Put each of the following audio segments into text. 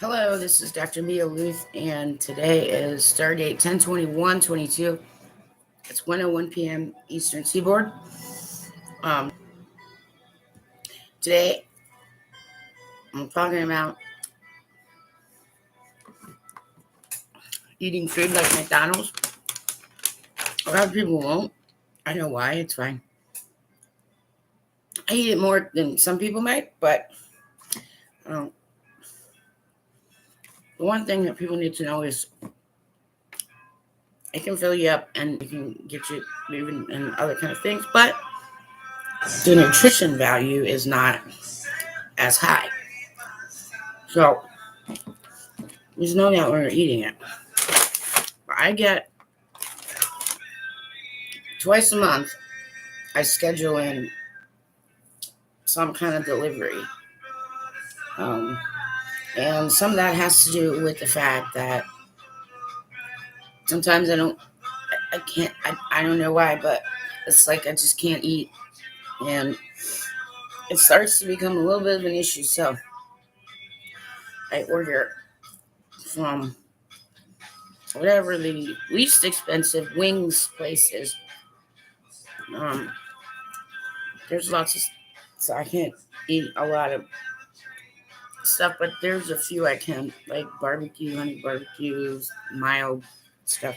Hello, this is Dr. Mia Luth, and today is Stardate 10/21/22. It's 1:01 p.m. Eastern Seaboard. Um, Today, I'm talking about eating food like McDonald's. A lot of people won't. I know why. It's fine. I eat it more than some people might, but um, the one thing that people need to know is it can fill you up and it can get you moving and other kind of things, but the nutrition value is not as high. So there's no doubt when you're eating it. I get twice a month, I schedule in some kind of delivery. Um, and some of that has to do with the fact that sometimes I can't, I don't know why, but it's like I just can't eat. And it starts to become a little bit of an issue. So I order from whatever the least expensive wings place is. Um, there's lots of, so I can't eat a lot of stuff, but there's a few I can, like barbecue, honey barbecues, mild stuff.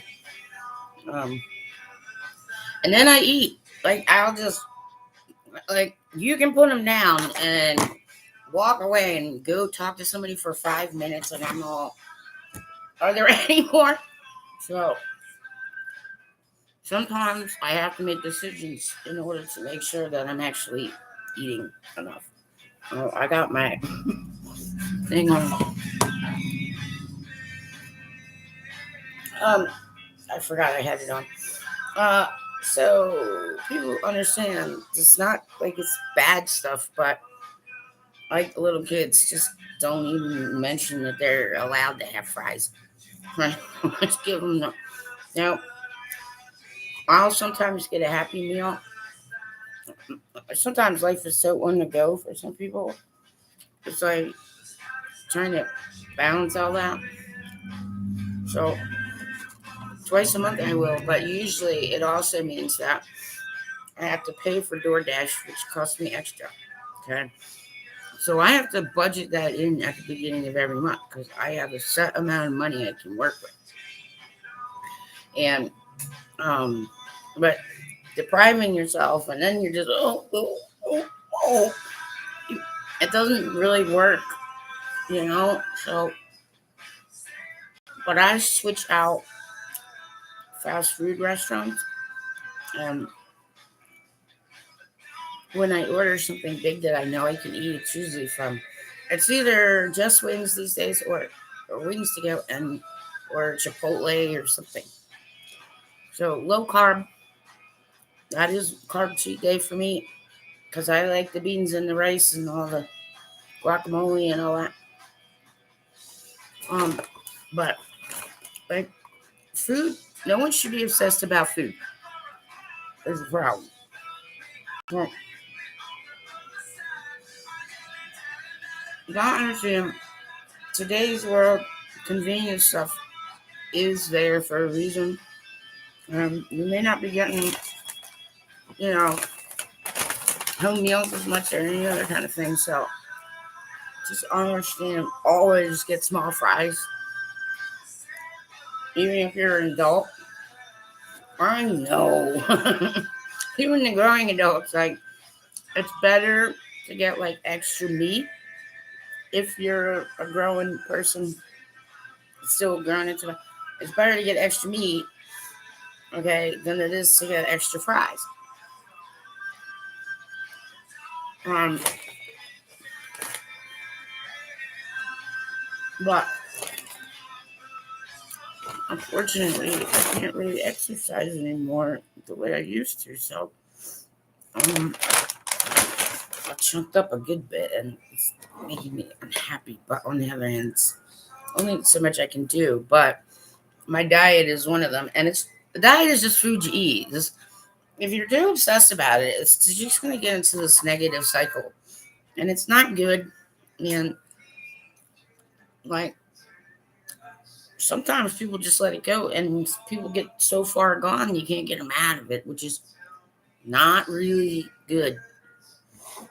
Um, and then I eat. Like, I'll just, like, you can put them down and walk away and go talk to somebody for 5 minutes, and I'm all, are there any more? So sometimes I have to make decisions in order to make sure that I'm actually eating enough. Oh, I got my thing on. Um, I forgot I had it on. Uh, so people understand it's not like it's bad stuff, but like little kids just don't even mention that they're allowed to have fries. Right? Let's give them the. Now, I'll sometimes get a Happy Meal. Sometimes life is so on the go for some people. It's like trying to balance all that. So twice a month I will, but usually it also means that I have to pay for DoorDash, which costs me extra. Okay. So I have to budget that in at the beginning of every month because I have a set amount of money I can work with. And but depriving yourself and then you're just oh, it doesn't really work, you know. So, but I switch out fast food restaurants, and when I order something big that I know I can eat, it's usually from, it's either just wings these days or wings to go and or Chipotle or something. So low carb, that is carb cheat day for me because I like the beans and the rice and all the guacamole and all that. Um, but like food, no one should be obsessed about food. There's a problem. Well, you gotta understand today's world, convenience stuff is there for a reason. You may not be getting, you know, home meals as much or any other kind of thing. So just understand, always get small fries, even if you're an adult. I know. Even the growing adults, like, it's better to get like extra meat if you're a growing person still growing into it. It's better to get extra meat, okay, than it is to get extra fries. Um, but unfortunately, I can't really exercise anymore the way I used to. So I chunked up a good bit, and it's making me unhappy. But on the other hand, it's only so much I can do. But my diet is one of them, and it's the diet is just food you eat. Just, if you're too obsessed about it, it's just going to get into this negative cycle, and it's not good. And Like, sometimes people just let it go, and people get so far gone you can't get them out of it, which is not really good.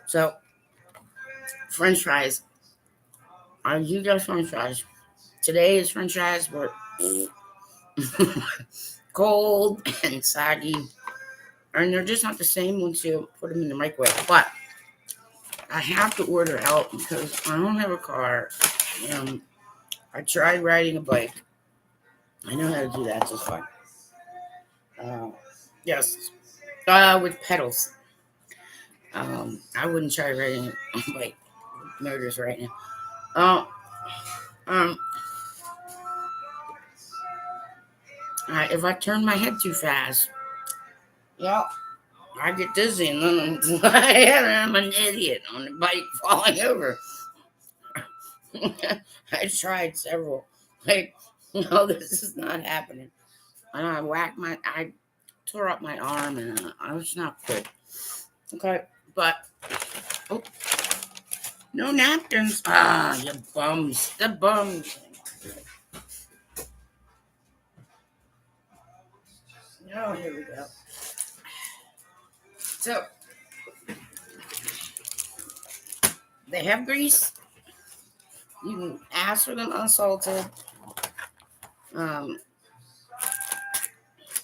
So, French fries. I do get French fries. Today is French fries, but cold and soggy, and they're just not the same once you put them in the microwave. But I have to order out because I don't have a car, and I tried riding a bike. I know how to do that just fine. Yes, with pedals. I wouldn't try riding a bike with motors right now. Um, if I turn my head too fast, yeah, I get dizzy, and then I'm an idiot on the bike falling over. I tried several. Like, no, this is not happening. And I tore up my arm, and I was not good. Okay, but oh, no napkins. Ah, you bums, the bums. Oh, here we go. So they have grease. You can ask for them unsalted.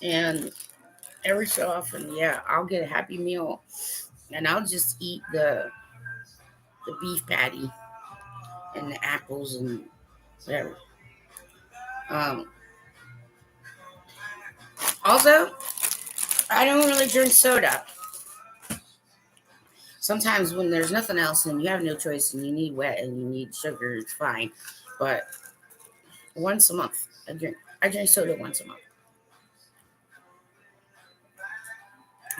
And every so often, yeah, I'll get a Happy Meal, and I'll just eat the beef patty and the apples and whatever. Um, Also, I don't really drink soda. Sometimes when there's nothing else and you have no choice and you need wet and you need sugar, it's fine. But once a month, I drink soda once a month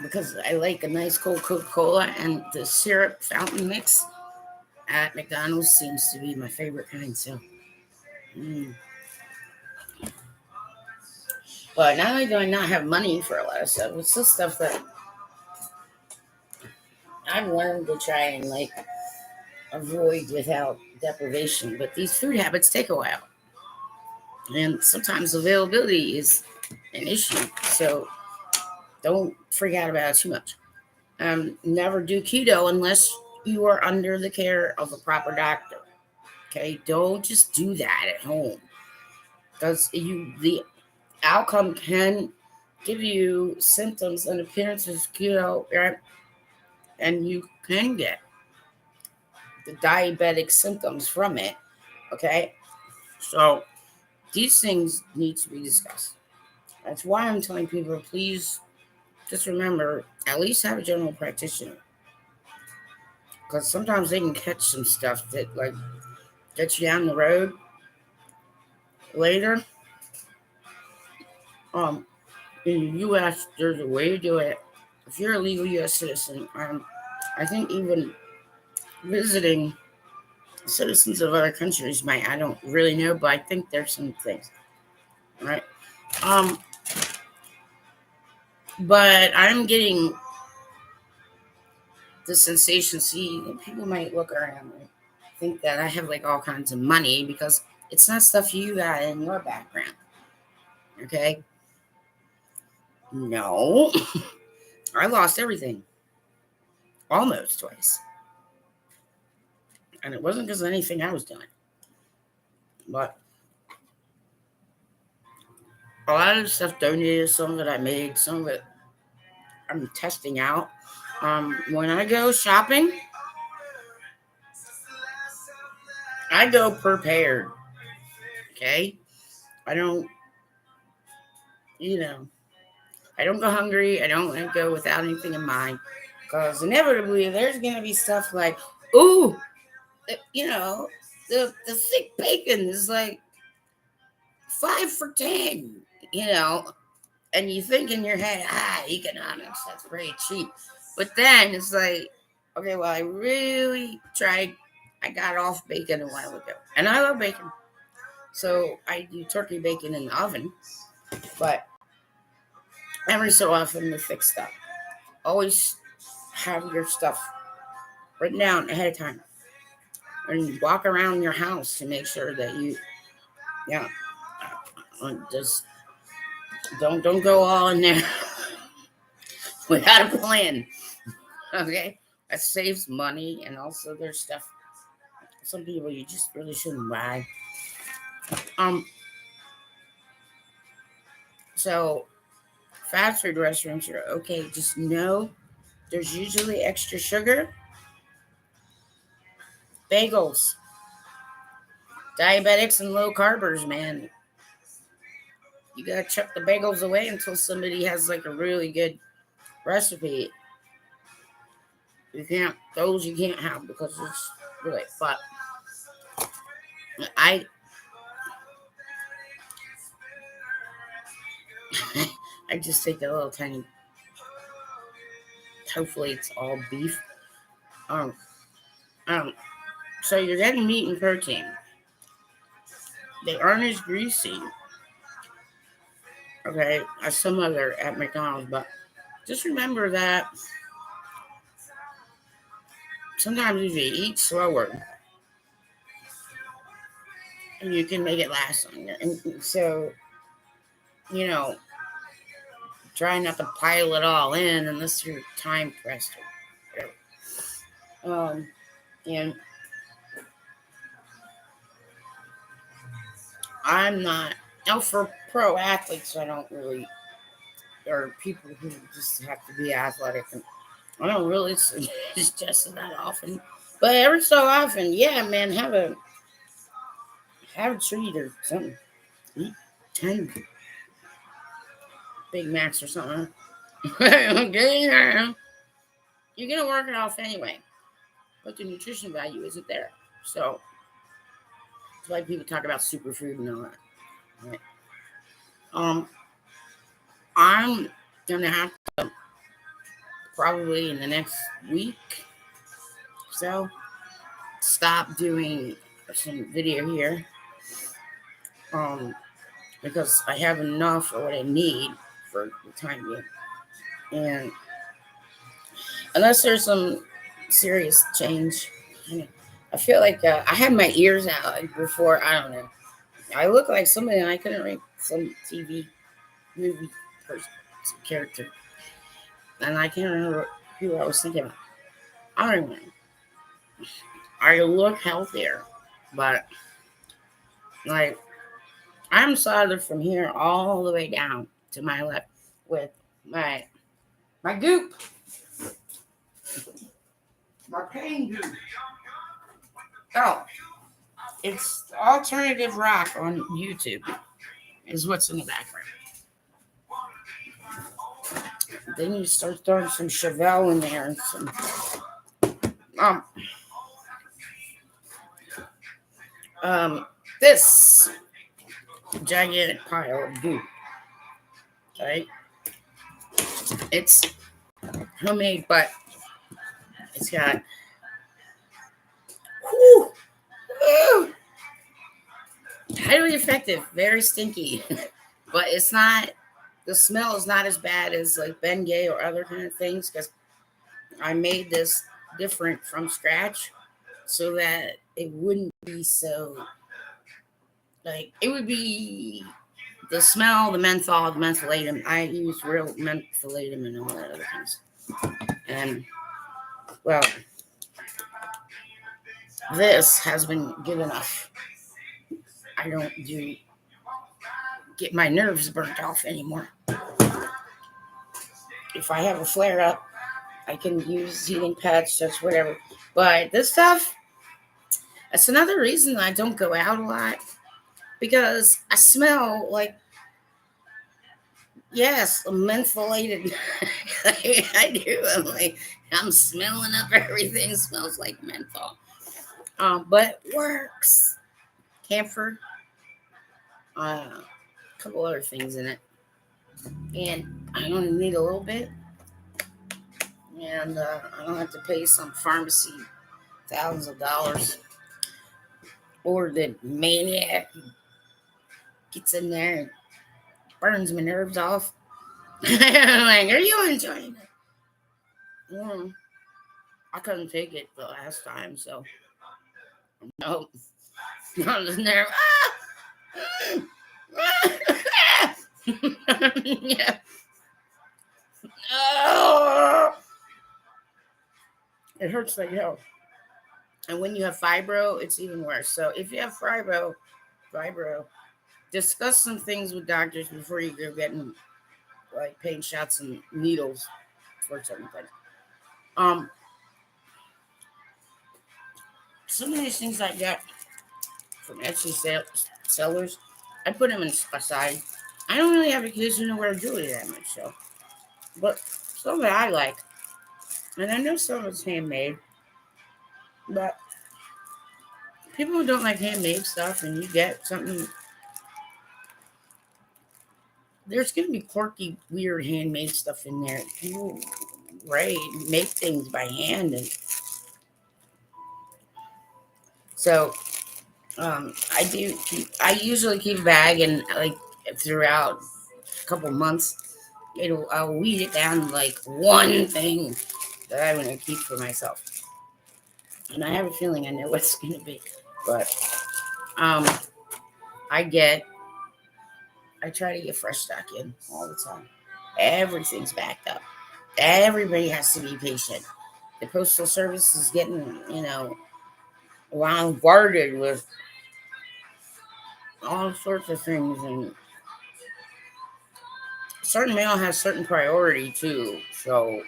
because I like a nice cold Coca-Cola, and the syrup fountain mix at McDonald's seems to be my favorite kind. So, but not only do I not have money for a lot of stuff, it's just stuff that I've learned to try and like avoid without deprivation. But these food habits take a while, and sometimes availability is an issue. So don't freak out about it too much. Never do keto unless you are under the care of a proper doctor. Okay, don't just do that at home because the outcome can give you symptoms and appearances of keto, right? And you can get the diabetic symptoms from it. Okay, so these things need to be discussed. That's why I'm telling people, please just remember, at least have a general practitioner. Because sometimes they can catch some stuff that like gets you down the road later. In the U.S., there's a way to do it. If you're a legal U.S. citizen, I think even visiting citizens of other countries might, I don't really know, but I think there's some things, right? But I'm getting the sensation. See, people might look around and think that I have like all kinds of money because it's not stuff you got in your background. Okay? No. I lost everything almost twice. And it wasn't because of anything I was doing. But a lot of the stuff donated, some of it I made, some of it I'm testing out. When I go shopping, I go prepared. Okay? I don't, you know, I don't go hungry. I don't go without anything in mind. Because inevitably, there's going to be stuff like, ooh, the thick bacon is like 5 for 10, and you think in your head, economics, that's pretty cheap. But then it's like, okay, well, I really tried. I got off bacon a while ago, and I love bacon. So I do turkey bacon in the oven, but every so often the thick stuff. Always have your stuff written down ahead of time. and walk around your house to make sure that you, yeah, just don't go all in there without a plan. Okay, that saves money, and also there's stuff. Some people you just really shouldn't buy. So fast food restaurants are okay. Just know there's usually extra sugar, bagels, diabetics, and low carbers. Man, you gotta chuck the bagels away until somebody has like a really good recipe. You can't have because it's really. But I I just take a little tiny. Hopefully it's all beef. Um, so you're getting meat and protein. They aren't as greasy, okay, as some other at McDonald's, but just remember that sometimes if you eat slower, you can make it last longer. And so, you know, try not to pile it all in unless you're time pressed or whatever. And I'm not, now for pro athletes, I don't really, or people who just have to be athletic, and I don't really suggest it that often. But every so often, yeah, man, have a treat or something. Eat 10 Big Macs or something. Okay, you're gonna work it off anyway, but the nutrition value isn't there. So that's why people talk about superfood and all that. Right? I'm gonna have to probably in the next week so stop doing some video here. Because I have enough of what I need for the time being. And unless there's some serious change, I feel like I had my ears out before. I don't know. I look like somebody, and I couldn't read some TV movie person, some character, and I can't remember who I was thinking about. I don't know. I look healthier, but like I'm solid from here all the way down to my left with my goop. My pain goop. Oh, it's alternative rock on YouTube is what's in the background. Then you start throwing some Chevelle in there and some this gigantic pile of goop. Okay, it's homemade, but it's got highly effective, very stinky, but it's not. The smell is not as bad as like Bengay or other kind of things because I made this different from scratch so that it wouldn't be so like it would be the smell, the menthol, the mentholatum. I use real mentholatum and all that other things. And well, this has been good enough. I don't get my nerves burnt off anymore. If I have a flare up, I can use heating pads, just whatever. But this stuff, that's another reason I don't go out a lot because I smell like, yes, mentholated. I do. I'm smelling up everything. Smells like menthol. But it works. Camphor, a couple other things in it, and I only need a little bit, and I don't have to pay some pharmacy thousands of dollars, or the maniac gets in there and burns my nerves off. Like, are you enjoying it? I couldn't take it the last time, so No, not the nerve. Yeah. Oh, it hurts like hell. And when you have fibro, it's even worse. So if you have fibro, discuss some things with doctors before you go getting like pain shots and needles for certain things. Some of these things I get from Etsy sellers, I put them aside. I don't really have a condition to where to do it that much, so. But some that I like, and I know some of it's handmade, but people who don't like handmade stuff, and you get something, there's going to be quirky, weird handmade stuff in there. People make things by hand, and so I usually keep a bag, and like throughout a couple months, I'll weed it down to like one thing that I'm going to keep for myself. And I have a feeling I know what it's going to be. But I try to get fresh stock in all the time. Everything's backed up. Everybody has to be patient. The postal service is getting, bombarded with all sorts of things, and certain mail has certain priority too. So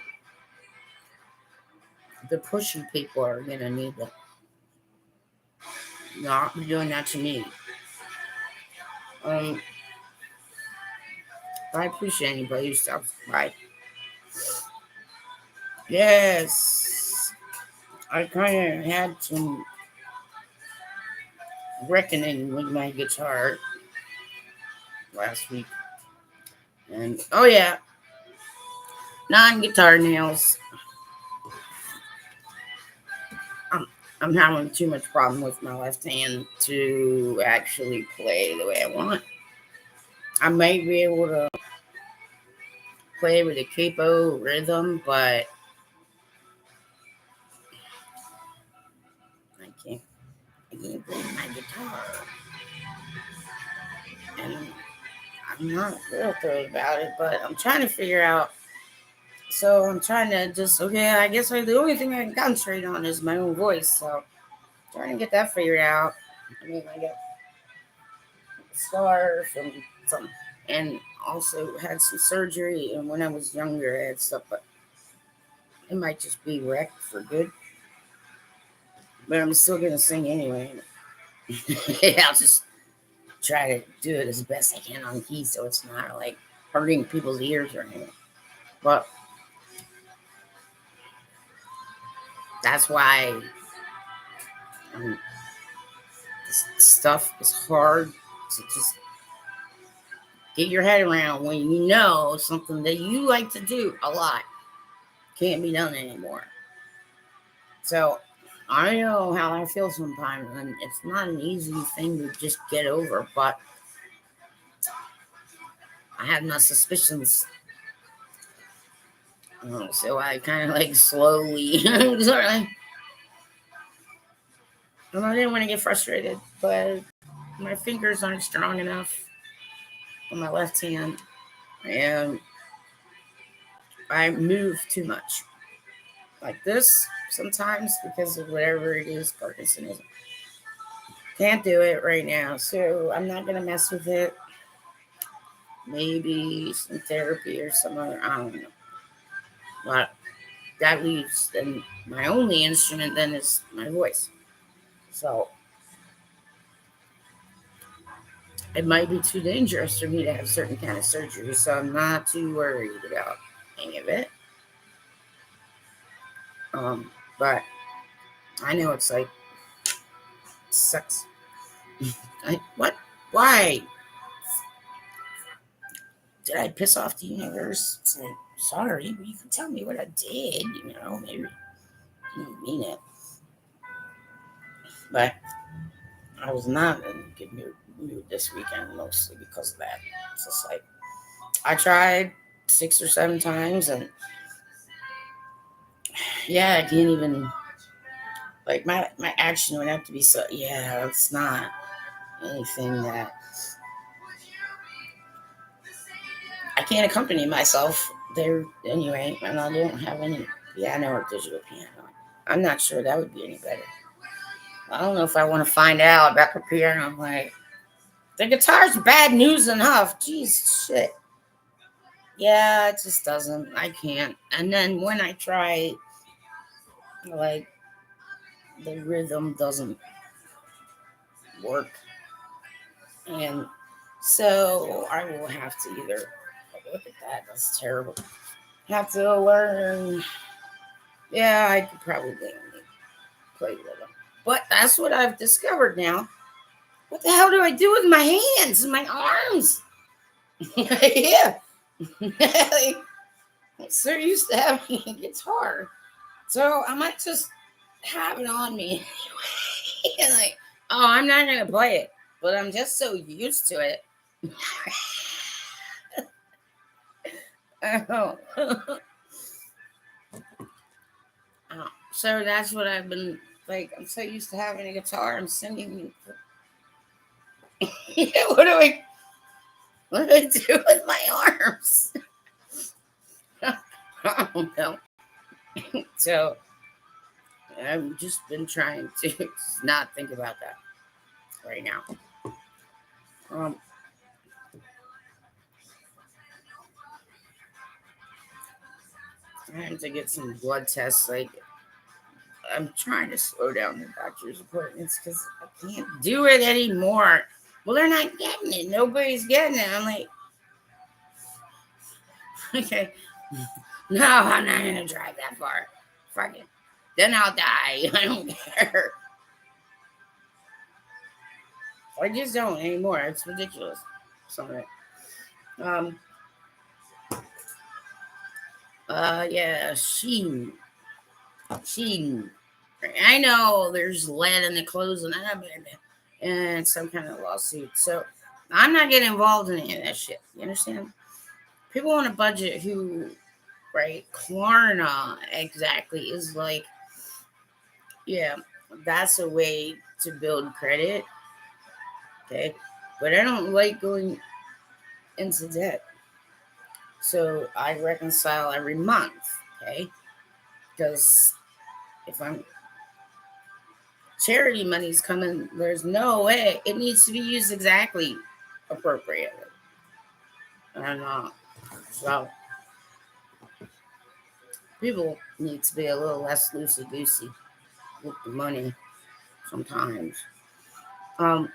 the pushy people are gonna need to not be doing that to me. I appreciate anybody who stops by. Yes, I kind of had some reckoning with my guitar last week, and oh yeah, non-guitar nails. I'm having too much problem with my left hand to actually play the way I want. I might be able to play with a capo rhythm, but I can't play my guitar. And I'm not real thrilled about it, but I'm trying to figure out. So I'm trying to I guess the only thing I can concentrate on is my own voice. So trying to get that figured out. I mean, I got a scar from something, and also had some surgery. And when I was younger, I had stuff, but it might just be wrecked for good. But I'm still gonna sing anyway. I'll just try to do it as best I can on key, so it's not like hurting people's ears or anything. But that's why this stuff is hard to just get your head around when you know something that you like to do a lot can't be done anymore. So I know how I feel sometimes, and it's not an easy thing to just get over, but I have my suspicions. So I kind of like slowly sort of like, and I didn't want to get frustrated, but my fingers aren't strong enough on my left hand, and I move too much like this sometimes because of whatever it is, Parkinsonism. Can't do it right now, so I'm not gonna mess with it. Maybe some therapy or some other, I don't know. But that leaves then my only instrument then is my voice. So it might be too dangerous for me to have certain kind of surgery, so I'm not too worried about any of it. But I know it's like sucks. What? Why? Did I piss off the universe? It's like, sorry, but you can tell me what I did. Maybe I didn't mean it. But I was not in a good mood this weekend, mostly because of that. It's just like, I tried 6 or 7 times, and yeah, I can't even Like my action would have to be so. Yeah, it's not anything that I can't accompany myself there anyway, and I don't have any piano or digital piano. I'm not sure that would be any better. I don't know if I want to find out about the piano. Like, the guitar's bad news enough. Jeez, shit. Yeah, it just doesn't. I can't. And then when I try, like, the rhythm doesn't work. And so I will have to either, look at that, that's terrible. Have to learn. Yeah, I could probably only play with them. But that's what I've discovered now. What the hell do I do with my hands and my arms? Yeah. Like, I'm so used to having a guitar. So I might just have it on me. Like, oh, I'm not going to play it. But I'm just so used to it. Oh. So that's what I've been, like, I'm so used to having a guitar and singing. What do I do with my arms? I don't know. So I've just been trying to not think about that right now. I have to get some blood tests. Like, I'm trying to slow down the doctor's appointments because I can't do it anymore. Well, they're not getting it. Nobody's getting it. I'm like, okay, no, I'm not gonna drive that far. Fuck it. Then I'll die. I don't care. I just don't anymore. It's ridiculous. Sorry. Yeah, Chime. I know there's lead in the clothes and some kind of lawsuit. So I'm not getting involved in any of that shit. You understand? People on a budget who, right? Klarna exactly is like, yeah, that's a way to build credit. Okay. But I don't like going into debt. So I reconcile every month. Okay. Because if I'm charity money's coming, there's no way it needs to be used exactly appropriately. And so people need to be a little less loosey goosey with the money sometimes. Um,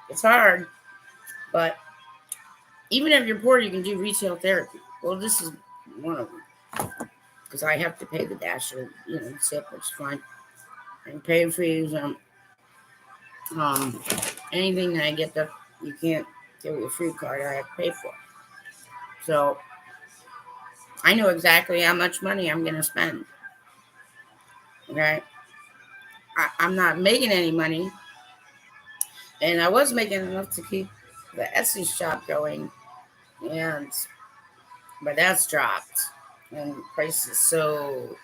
it's hard, but even if you're poor, you can do retail therapy. Well, this is one of them because I have to pay the dasher, tip, which is fine. And pay fees. Anything that I get that you can't get with a free card, I have to pay for. So I know exactly how much money I'm going to spend. Okay, I'm not making any money, and I was making enough to keep the Etsy shop going, but that's dropped in prices. So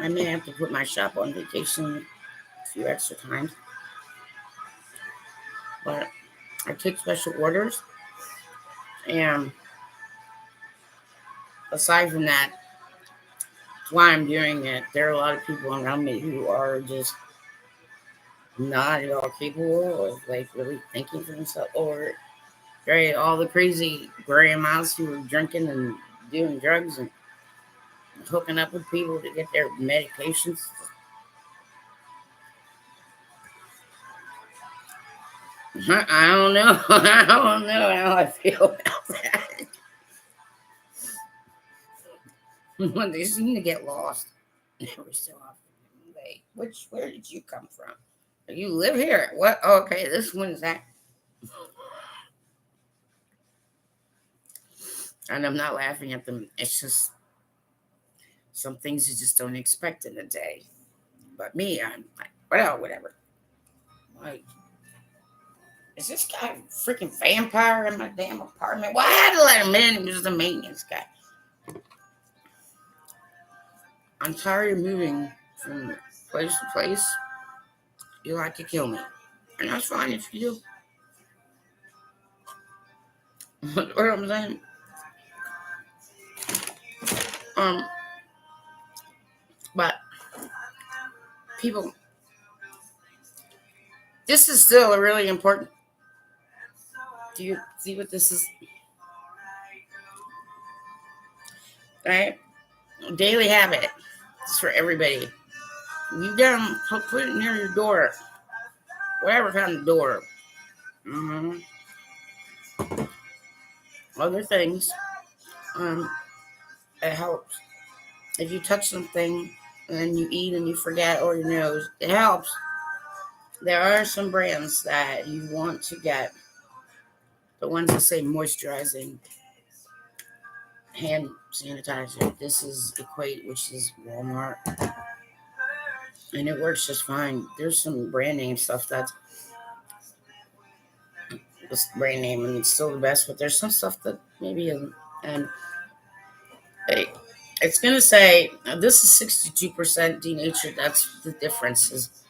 I may have to put my shop on vacation a few extra times. But I take special orders, and aside from that, that's why I'm doing it. There are a lot of people around me who are just not at all capable of like really thinking for themselves, or right, all the crazy grandmas who are drinking and doing drugs and hooking up with people to get their medications. I don't know. I don't know how I feel about that. They seem to get lost every so often. Like, where did you come from? You live here. What? Okay, this one's that. And I'm not laughing at them. It's just some things you just don't expect in a day. But me, I'm like, well, whatever. Like, is this guy a freaking vampire in my damn apartment? Well, I had to let him in. He was the maintenance guy. I'm tired of moving from place to place. You like to kill me. And that's fine if you do. What I'm saying? Um, but people, this is still a really important. Do you see what this is? Right? Daily habit. It's for everybody. You gotta put it near your door. Whatever kind of door. Mm-hmm. Other things. Um, it helps. If you touch something and you eat and you forget or your nose, it helps. There are some brands that you want to get. The ones that say moisturizing hand sanitizer. This is Equate, which is Walmart. And it works just fine. There's some brand name stuff that's this brand name and it's still the best, but there's some stuff that maybe isn't. And hey, it's gonna say this is 62% denatured. That's the difference is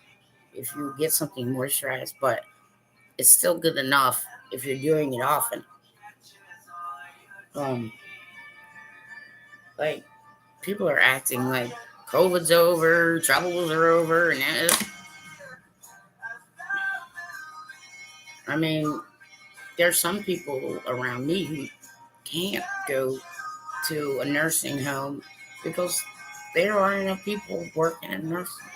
if you get something moisturized, but it's still good enough if you're doing it often. Um, like people are acting like COVID's over, troubles are over, and I mean, there's some people around me who can't go to a nursing home because there aren't enough people working in nursing.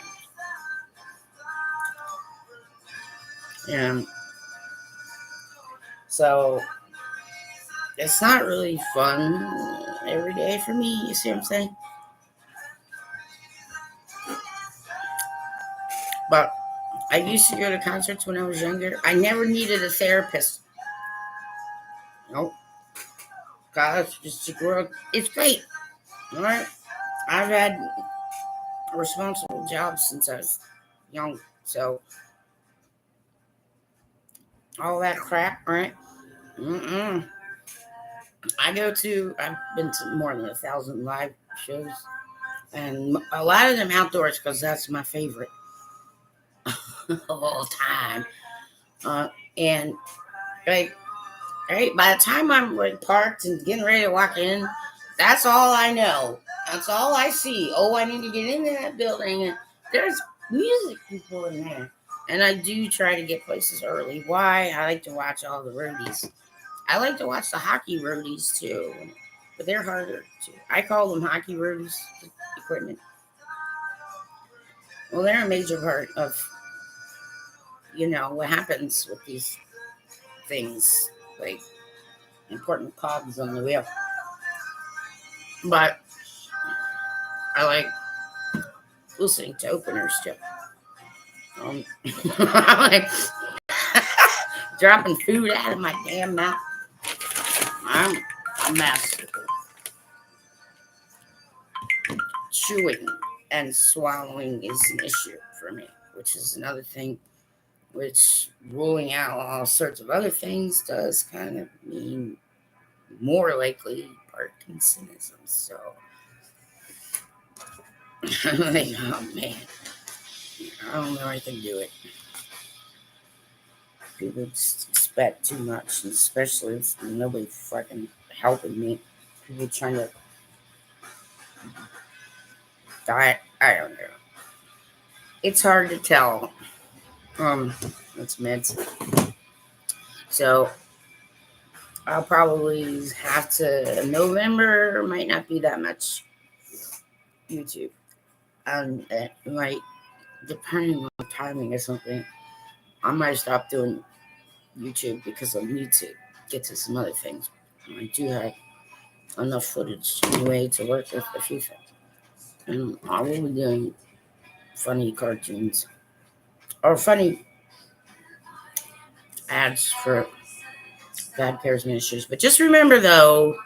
And so it's not really fun every day for me. You see what I'm saying? But I used to go to concerts when I was younger. I never needed a therapist. Nope. God, just to grow up. It's great. All right. I've had a responsible job since I was young. So all that crap, right? Mm-mm. I've been to more than 1,000 live shows. And a lot of them outdoors because that's my favorite all time. And like, right, by the time I'm like parked and getting ready to walk in, that's all I know. That's all I see. Oh, I need to get into that building. And there's music people in there. And I do try to get places early. Why? I like to watch all the roadies. I like to watch the hockey roadies too, but they're harder to. I call them hockey roadies equipment. Well, they're a major part of what happens with these things, like important cogs on the wheel. But I like listening to openers too. I like dropping food out of my damn mouth. I'm a mess. Chewing and swallowing is an issue for me, which is another thing. Which ruling out all sorts of other things does kind of mean more likely Parkinsonism. So I'm like, oh man, I don't know if I can do it. People just expect too much, and especially if nobody fucking helping me. People trying to die. I don't know. It's hard to tell. That's meds. So I'll probably have to. November might not be that much YouTube. It might, depending on timing or something, I might stop doing YouTube because I need to get to some other things. I do have enough footage anyway to work with a few things. And I will be doing funny cartoons or funny ads for Bad Pairs Ministries. But just remember though,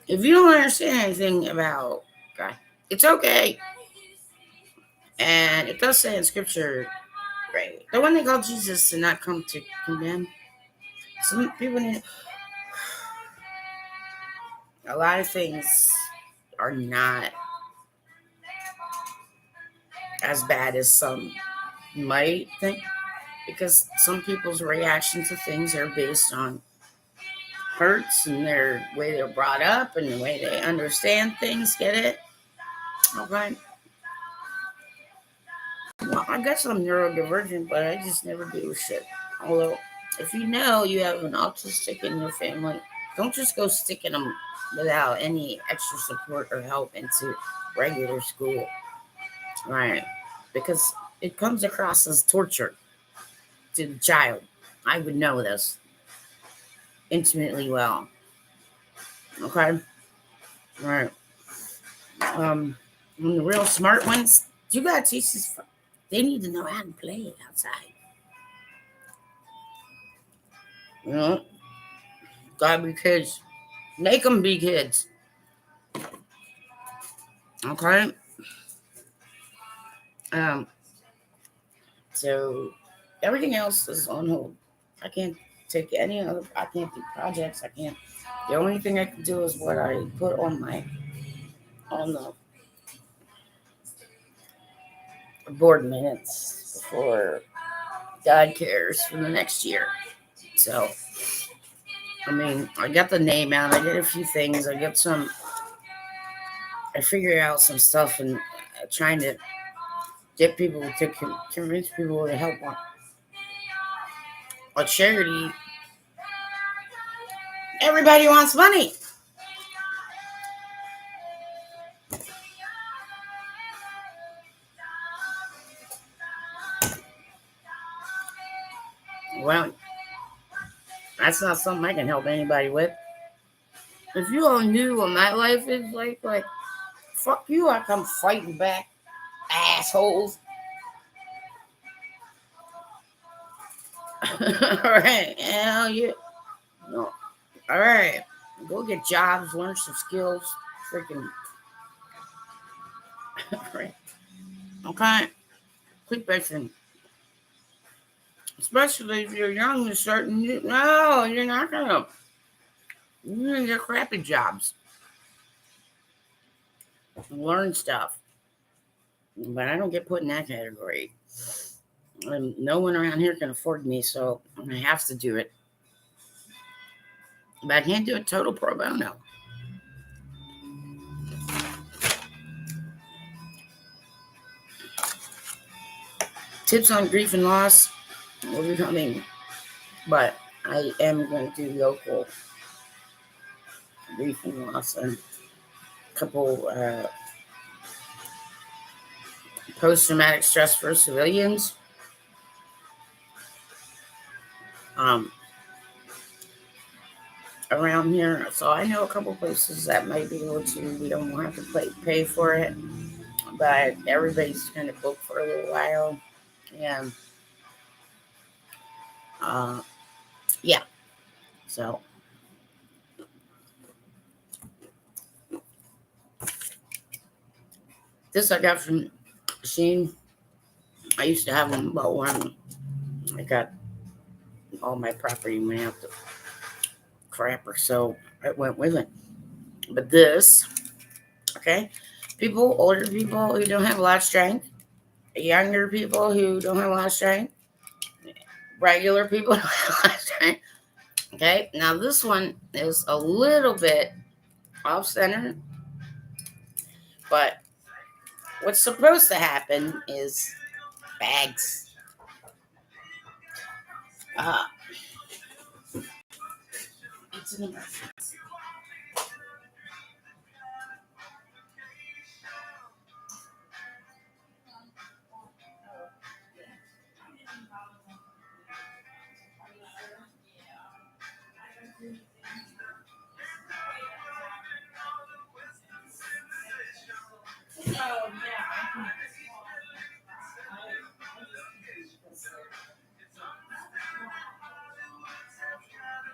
if you don't understand anything about God, it's okay. And it does say in scripture, right? The one they called Jesus did not come to condemn. Some people need a lot of things are not as bad as some might think, because some people's reaction to things are based on hurts and their way they're brought up and the way they understand things. Get it? Okay. Well, I guess I'm neurodivergent, but I just never do shit. Although, if you know you have an autistic in your family, don't just go sticking them without any extra support or help into regular school. Right. Because it comes across as torture to the child. I would know this intimately well. Okay? Right. When the real smart ones, you gotta teach this. They need to know how to play outside. You know? Gotta be kids. Make them be kids. Okay? So everything else is on hold. I can't take any other, I can't do projects. I can't. The only thing I can do is what I put on the board minutes for God cares for the next year. So, I mean, I got the name out. I did a few things. I figured out some stuff and trying to get people to convince people to help a charity. Everybody wants money. Well, that's not something I can help anybody with. If you all knew what my life is like, fuck you, I come fighting back, assholes. All right, hell yeah. No. All right, go get jobs, learn some skills, freaking. All right, okay, quit bitching. Especially if you're young and starting. No, you're not gonna. You're gonna get crappy jobs. Learn stuff. But I don't get put in that category. And no one around here can afford me, so I have to do it. But I can't do it total pro bono. Tips on grief and loss will be coming, but I am going to do local grief and loss and a couple post-traumatic stress for civilians. Around here, so I know a couple places that might be able to. We don't have to pay for it, but everybody's kind of booked for a little while, and yeah. So this I got from Chime. I used to have them, but when I got all my property went out to crapper, so it went with it. But this, okay, older people who don't have a lot of strength, younger people who don't have a lot of strength, regular people who don't have a lot of strength. Okay, now this one is a little bit off center, but what's supposed to happen is bags. It's an emergency.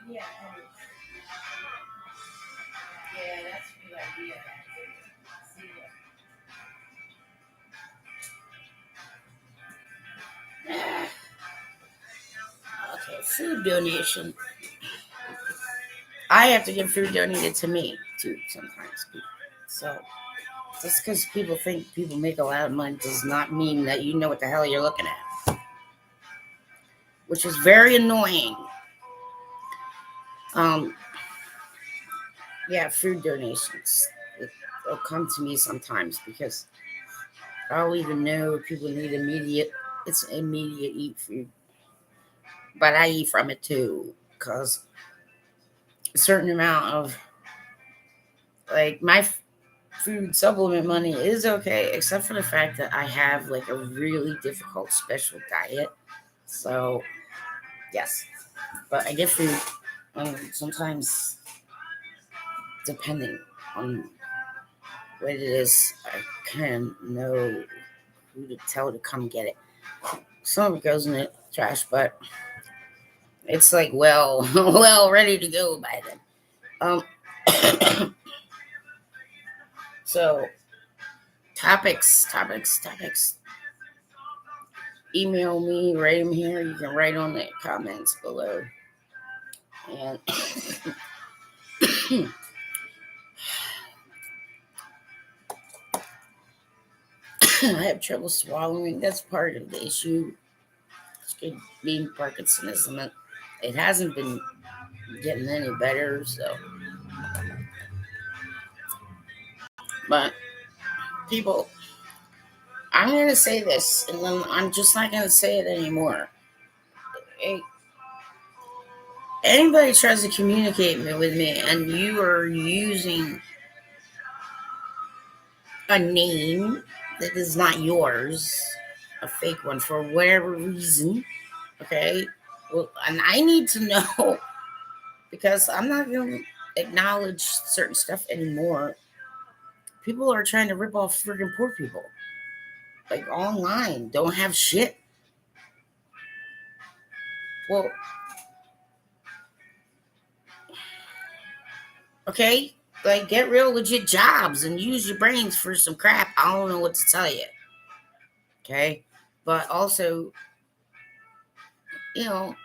Yeah, that's a good idea. Okay, food donation. I have to get food donated to me too sometimes. So Just because people think people make a lot of money does not mean that you know what the hell you're looking at, which is very annoying. Yeah, food donations. They'll come to me sometimes because I don't even know if people need immediate. It's immediate eat food, but I eat from it too because a certain amount of like my food supplement money is okay, except for the fact that I have like a really difficult special diet. So yes, but I get food. Sometimes depending on what it is, I kind of know who to tell to come get it. Some of it goes in the trash, but it's like well ready to go by then. So topics. Email me, write them here. You can write on the comments below. And I have trouble swallowing. That's part of the issue. It could be Parkinsonism. It hasn't been getting any better, so. But people, I'm going to say this, and then I'm just not going to say it anymore. Anybody tries to communicate with me, and you are using a name that is not yours, a fake one for whatever reason, okay? Well, and I need to know because I'm not going to acknowledge certain stuff anymore. People are trying to rip off freaking poor people, like online, don't have shit. Well, okay, like get real legit jobs and use your brains for some crap. I don't know what to tell you. Okay, but also, you know,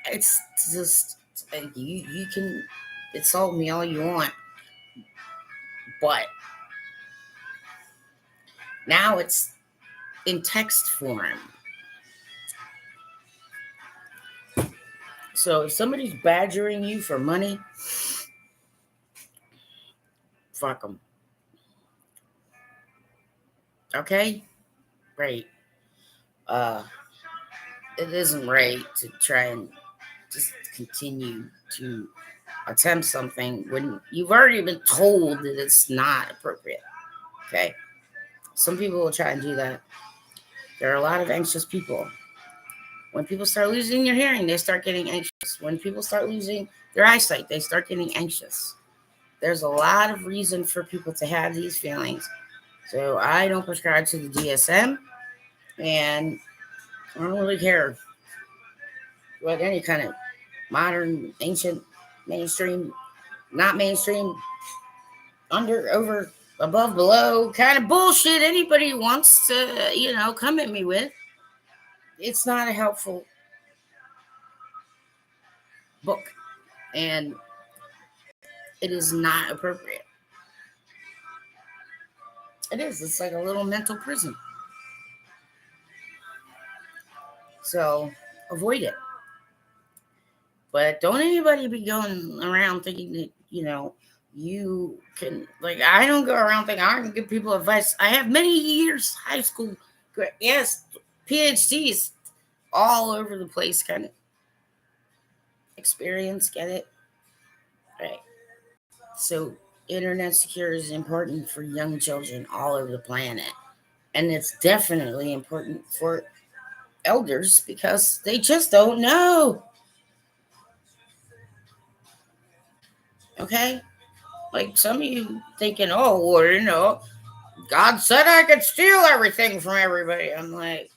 it's just like you can insult me all you want, but now it's in text form. So if somebody's badgering you for money, fuck them. Okay, right. It isn't right to try and just continue to attempt something when you've already been told that it's not appropriate. Okay, some people will try and do that. There are a lot of anxious people. When people start losing their hearing, they start getting anxious. When people start losing their eyesight, they start getting anxious. There's a lot of reason for people to have these feelings. So I don't prescribe to the DSM, and I don't really care what any kind of modern, ancient, mainstream, not mainstream, under, over, above, below kind of bullshit anybody wants to, come at me with. It's not a helpful book, and it is not appropriate. It is. It's like a little mental prison. So avoid it. But don't anybody be going around thinking that, you can, like, I don't go around thinking I can give people advice. I have many years, high school, yes, PhDs, all over the place kind of experience, get it? Right. So internet security is important for young children all over the planet. And it's definitely important for elders because they just don't know. Okay? Like some of you thinking, oh, well, God said I could steal everything from everybody. I'm like,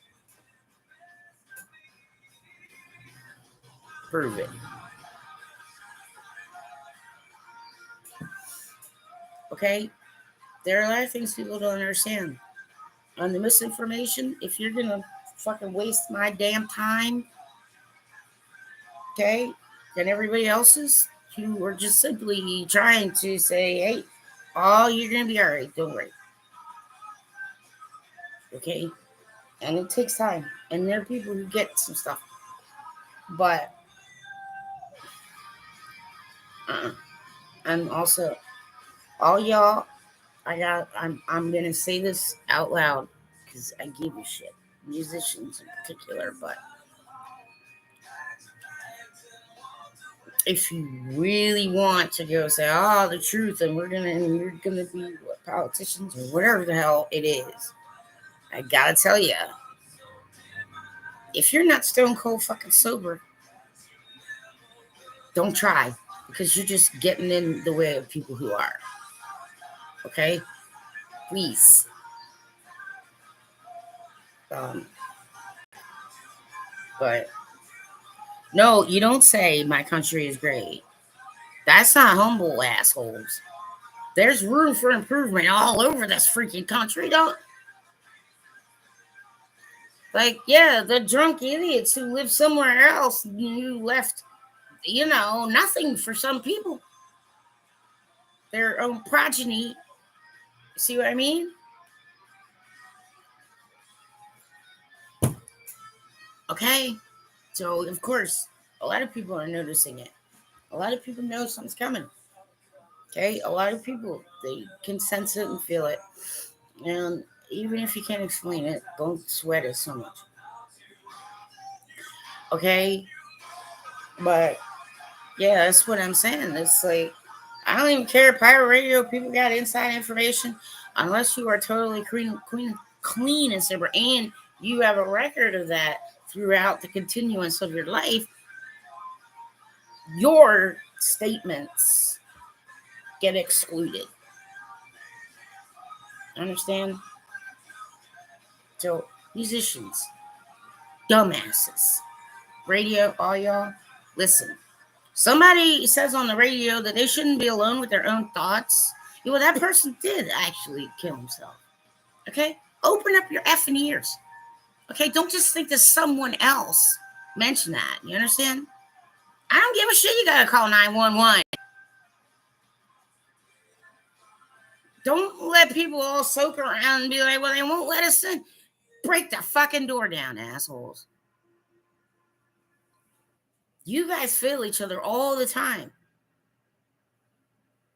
prove it. Okay? There are a lot of things people don't understand. On the misinformation, if you're going to fucking waste my damn time, okay, than everybody else's, who are just simply trying to say, hey, Oh, you're going to be all right. Don't worry. Okay? And it takes time. And there are people who get some stuff. But I'm also, all y'all, I'm going to say this out loud because I give a shit. Musicians in particular, but if you really want to go say, oh, the truth, and you're gonna be politicians or whatever the hell it is, I gotta tell you, if you're not stone cold fucking sober, don't try, because you're just getting in the way of people who are. Okay, please. But no, you don't say my country is great. That's not humble, assholes. There's room for improvement all over this freaking country. Don't, like, yeah, the drunk idiots who live somewhere else, you left, nothing for some people. Their own progeny. See what I mean? Okay. So, of course, a lot of people are noticing it. A lot of people know something's coming. Okay. A lot of people, they can sense it and feel it. And even if you can't explain it, don't sweat it so much. Okay. But yeah, that's what I'm saying. It's like, I don't even care. Pirate radio, people got inside information. Unless you are totally clean and sober, and you have a record of that throughout the continuance of your life, your statements get excluded. Understand? So, musicians, dumbasses, radio, all y'all, listen. Somebody says on the radio that they shouldn't be alone with their own thoughts. Well, that person did actually kill himself. Okay? Open up your effing ears. Okay? Don't just think that someone else mentioned that. You understand? I don't give a shit you gotta call 911. Don't let people all soak around and be like, well, they won't let us in. Break the fucking door down, assholes. You guys fail each other all the time.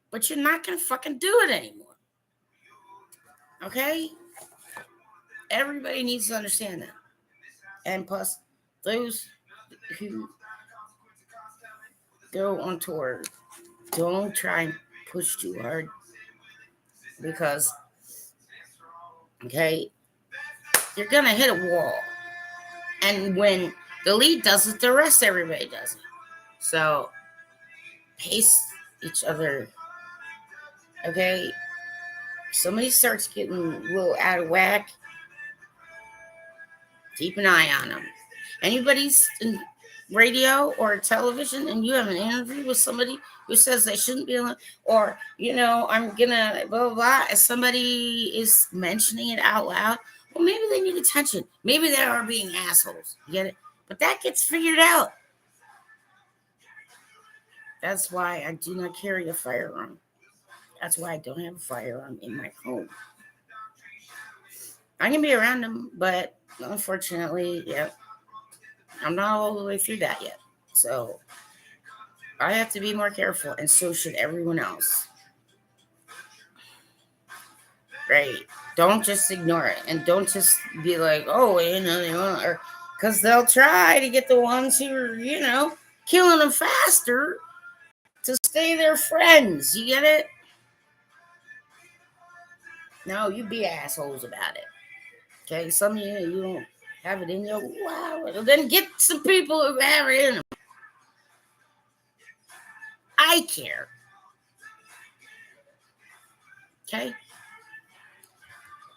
But you're not gonna fucking do it anymore. Okay? Everybody needs to understand that. And plus, those who go on tour, don't try and push too hard. Because, okay, you're gonna hit a wall. And when the lead does it, the rest everybody does it. So, pace each other. Okay? Somebody starts getting a little out of whack, keep an eye on them. Anybody's in radio or television and you have an interview with somebody who says they shouldn't be alone, or, I'm gonna blah, blah, blah, if somebody is mentioning it out loud, well, maybe they need attention. Maybe they are being assholes. You get it? But that gets figured out. That's why I do not carry a firearm. That's why I don't have a firearm in my home. I can be around them, but unfortunately, yeah, I'm not all the way through that yet. So I have to be more careful, and so should everyone else. Right? Don't just ignore it, and don't just be like, oh, they won't, or because they'll try to get the ones who are, killing them faster to stay their friends. You get it? No, you be assholes about it. Okay, some of you don't have it in you. Wow, well, then get some people who have it in them. I care. Okay?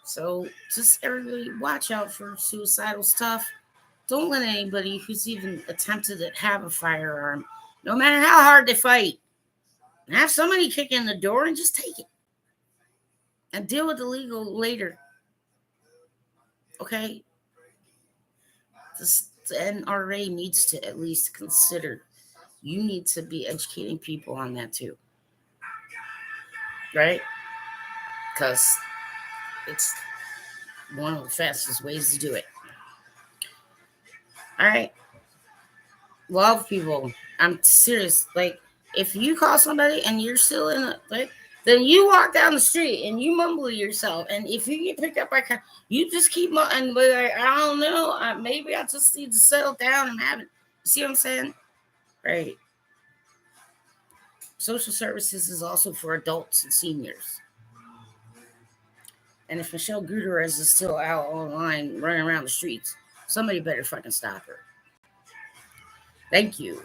So just everybody watch out for suicidal stuff. Don't let anybody who's even attempted to have a firearm, no matter how hard they fight, have somebody kick in the door and just take it. And deal with the legal later. Okay? The NRA needs to at least consider. You need to be educating people on that too. Right? because it's one of the fastest ways to do it. All right. Love people. I'm serious. Like, if you call somebody and you're still in a, like, then you walk down the street and you mumble to yourself. And if you get picked up by car, you just keep and be like, I don't know. Maybe I just need to settle down and have it. You see what I'm saying? Right. Social services is also for adults and seniors. And if Michelle Gutierrez is still out online running around the streets, somebody better fucking stop her. Thank you.